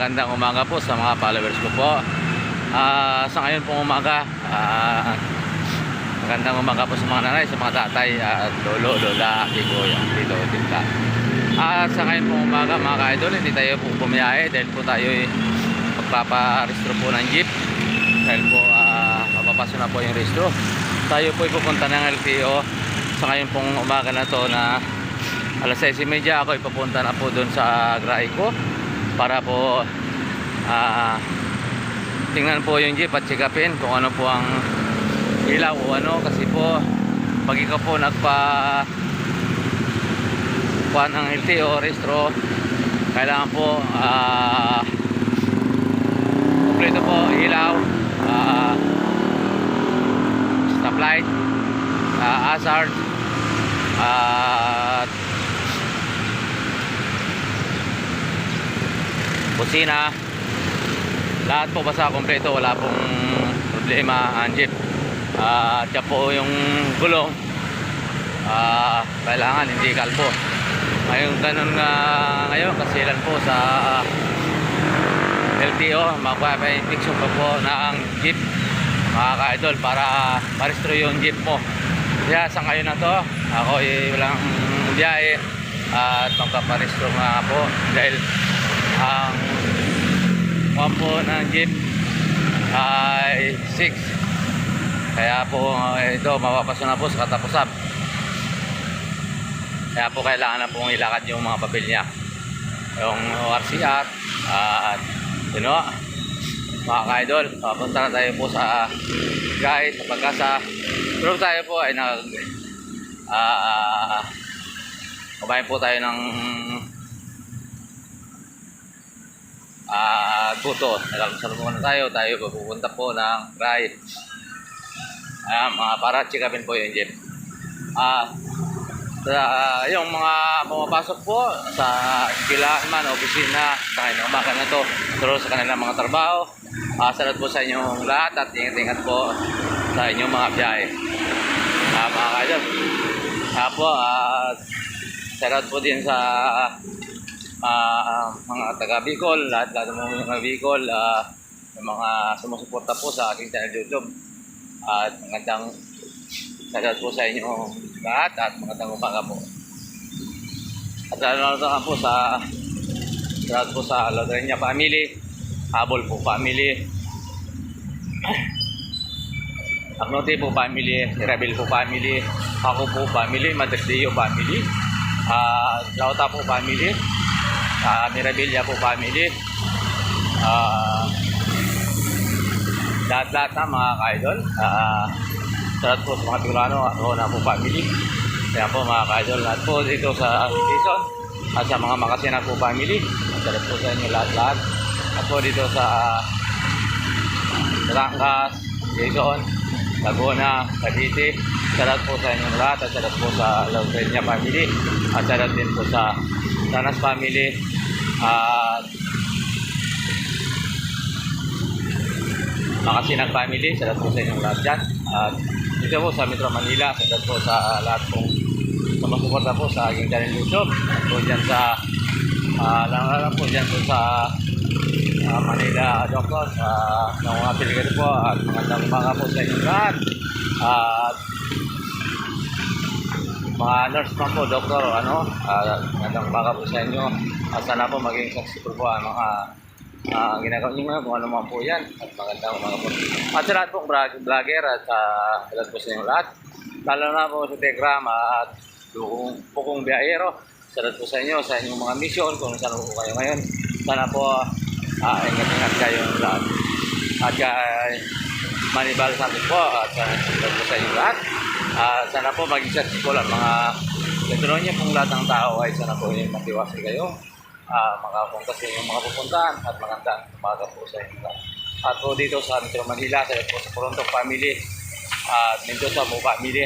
magandang umaga po sa mga followers ko po. Sa ngayon pong umaga, magandang umaga po sa mga nanay, sa mga tatay, at lolo, lola, kuya, tito, tita. Sa ngayon pong umaga mga ka-idol, hindi tayo po bumiyahe dahil po tayo magpaparestro po ng jeep. Dahil po mapapasok na po yung restro. Tayo po ipupunta ng LTO sa ngayon pong umaga na to na alas 6:30. Ako ipapunta na po doon sa garahe ko para po tingnan po yung jeep at check-upin kung ano po ang ilaw o ano, kasi po pag ikaw po kuha ng LTO restro, kailangan po kompleto po ilaw, stoplight, hazard, at busina, lahat po basta kompleto, wala pong problema ang jeep. Diyan po yung gulong, kailangan hindi kalpo. Ngayon ganun ngayon kasi lang po sa LTO magpapa-inspection pa po ng jeep mga ka-idol para marestro yung jeep mo. Kaya sa ngayon na to ako walang biyahe at magpaparestro nga po dahil ang po ng jeep ay 6, kaya po ito mapapasok na po sa katapusan, kaya po kailangan na pong ilakad yung mga papel niya, yung ORCR at mga ka-idol. Papunta na tayo po sa guys sa Pag-asa, pero tayo po ay kumain po tayo ng buto. Nagsaluman na tayo pupunta po ng ride para check-upin po yung jeep. Yung mga pumapasok po sa eskwelahan man, opisina, sa kanilang umaga na to, pero sa kanilang mga trabaho, salat po sa inyong lahat at ingat-ingat po sa inyong mga biyahe, mga kaidol. Salat po din sa mga taga Bicol, lahat ng mga Bicol, yung mga sumusuporta po sa aking channel YouTube, at magandang salat po sa inyo lahat at magandang umaga po. At lalo po sa salat po sa Lodrenya family, Habol po family, Agnote po family, Rebel po family, ako po family, Madresdeo family, Lauta po family, Mirabilia po family, lahat-lahat na mga ka-idol. Salat po sa mga Tigurano, ako na po family. Kaya po mga ka-idol, lahat po dito sa Quezon at sa mga Makasinan po family, salat po sa inyo lahat-lahat. At po dito sa Batangas, Quezon, Laguna, Cavite, salat po sa inyo lahat. At salat po sa Lodrenya family, at salat din po sa Tanas family, at Makasinan family, salat po sa inyong lahat dyan. At dito po sa Metro Manila, salat po sa lahat pong sumasuporta po sa aking channel YouTube. At po dyan sa lang po dyan po sa Manila Doctor, ng mga piligari po, at magandang umaga po sa inyong lahat. At mga nurse pa po, doktor, magandang umaga po sa inyo. At sana po maging successful po ang mga ginagawa nyo ngayon, kung ano man po yan. At magandang umaga po. At sa lahat pong vlogger at lahat po sa inyo lahat, lalo na po sa Telegram at Pukong Biyahero, sa lahat po sa inyo, sa inyong mga mission, kung saan po kayo ngayon. Sana po ingat-ingat kayo lahat. At kay Manibal Santos po, at lahat po sa inyo lahat. Sana po maging successful ang mga katulong niyo pong lahat ng tao, ay sana po yung matiwasay kayo makapunta sa inyong mga pupuntahan, at magandang umaga po sa inyo lahat. At po dito sa Metro Manila, sa po sa Toronto family, at Mendoza po family,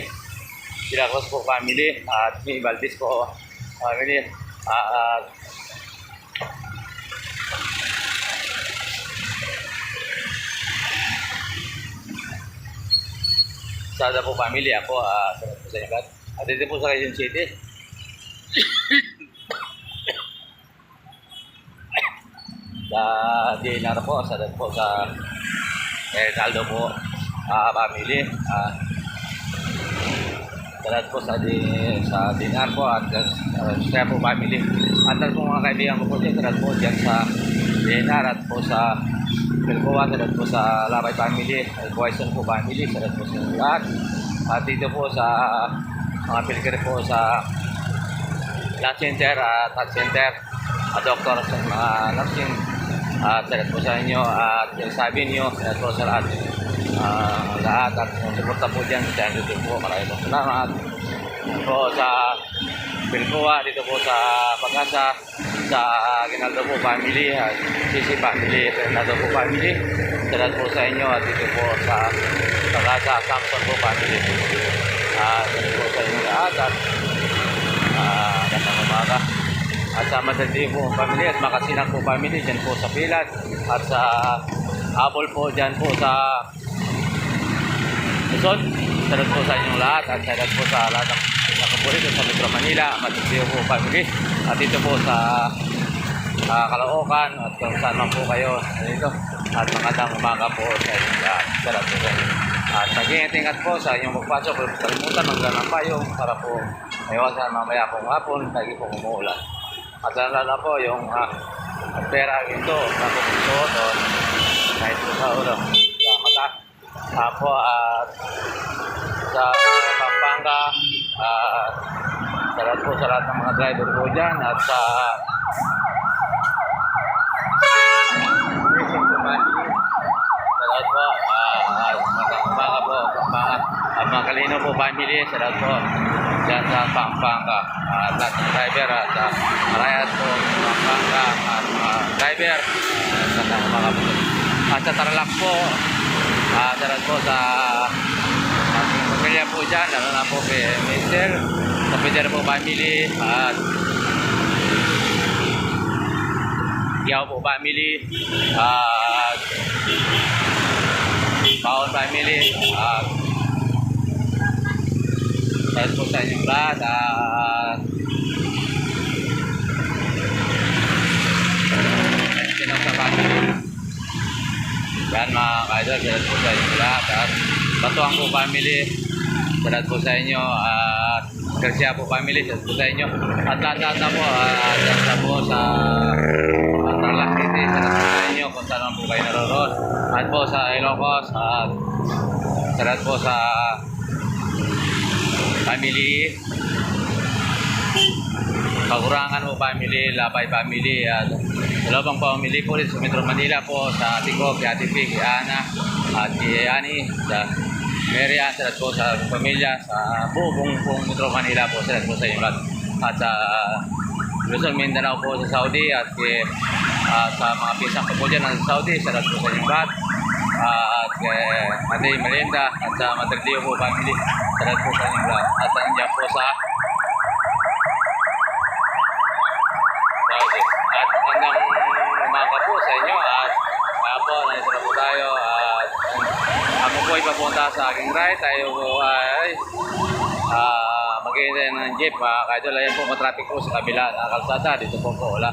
Pilacos po family, at may Valdez po family, at Sada po family, ako sa po sa inyo lahat. At dito po sa Quezon City, sa dinner po, sa Ronaldo po family. Salat po sa dinner po at sa po family. At po mga kaibigan ko po dyan, salat po dyan sa dinner at po sa Pilcoa, salat po sa Labay family, Poison po family, salat po sa lahat. At dito po sa mga pilgrim po sa Lunch Center at Health Center, doktor sa mga nursing, salat po sa inyo at sabi niyo, salat po sa lahat. Lahat at suporta po dyan sa channel dito po. Maraming po salamat po sa Pilcoa, dito po sa Pag-asa, sa Ginaldo po family, at Sisi family, Fernando po family. Salat po sa inyo at dito po sa Pag-asa, Samson po family. Salat po sa inyo lahat at gandang umaga. At sa Madaldi po family at Makasinak po family dyan po sa Pilat, at sa Apple po dyan po sa Luzon. Salat po sa inyong lahat at salat po sa lahat ng nakapulit sa Metro Manila, Madaldi po family. At dito po sa Caloocan at kung saan man po kayo dito. At magandang umaga po sa inyong lahat. Salat po sa inyo. At nag-iingat po sa inyong magpasok. Huwag kalimutan magdala ng payong para po iwasan mamaya pong hapon, lagi pong umuulan. At lalo po yung pera ito na pupunsuot o kahit po sa ulo sa mata. Po at sa Pampanga, salat po sa lahat ng mga driver po dyan at sa salat po magandang umaga po at mga Kalino po family, salat po dyan sa Pampanga at lahat ng driver at marayat po Pampanga at mga driver, magandang umaga po. At sa Tarlac po, salat po sa ating pamilya po dyan, lalo na po kay Mr. sa Peter po family at Yaw po family at Baon family at salat po sa inyong lahat at Sinaw sa family. Yan mga ka-idol, salat po sa inyong lahat at Batuang po family, salat po sa inyo at Garcia po family, salat po sa inyo at lahat na po dyan sa po sa Tarlac City, salat po sa inyo kung saan po kayo naroon at po sa Ilocos at salat po sa family Kagurangan po family, Labay family at dalawang family po rin sa Metro Manila po, sa Ate Ko, kay Ate P, kay Ana at kay Ani, sa Mary Ann, salat po sa pamilya sa buong Metro Manila po, salat po sa inyo lahat. At sa Luzon, Mindanao po sa Saudi at sa mga pisang po dyan sa Saudi, salat po sa inyo lahat. At kay Ate Melinda at sa Madaldi po family, salat po sa inyo lahat. At nandiyan po sa Saudi. At magandang umaga po sa inyo at po, nandito na po tayo at ako po ay papunta sa aking ride. Tayo po ay mag-iintay ng jeep. Kaidol, ayan po, matraffic po sa kabila na kalsada. Dito po po wala.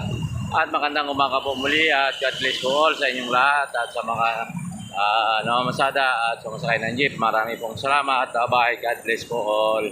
At magandang umaga po muli at God bless po all sa inyong lahat at sa mga namamasada at sumasakay ng jeep. Marami pong salamat. Bye. God bless po all.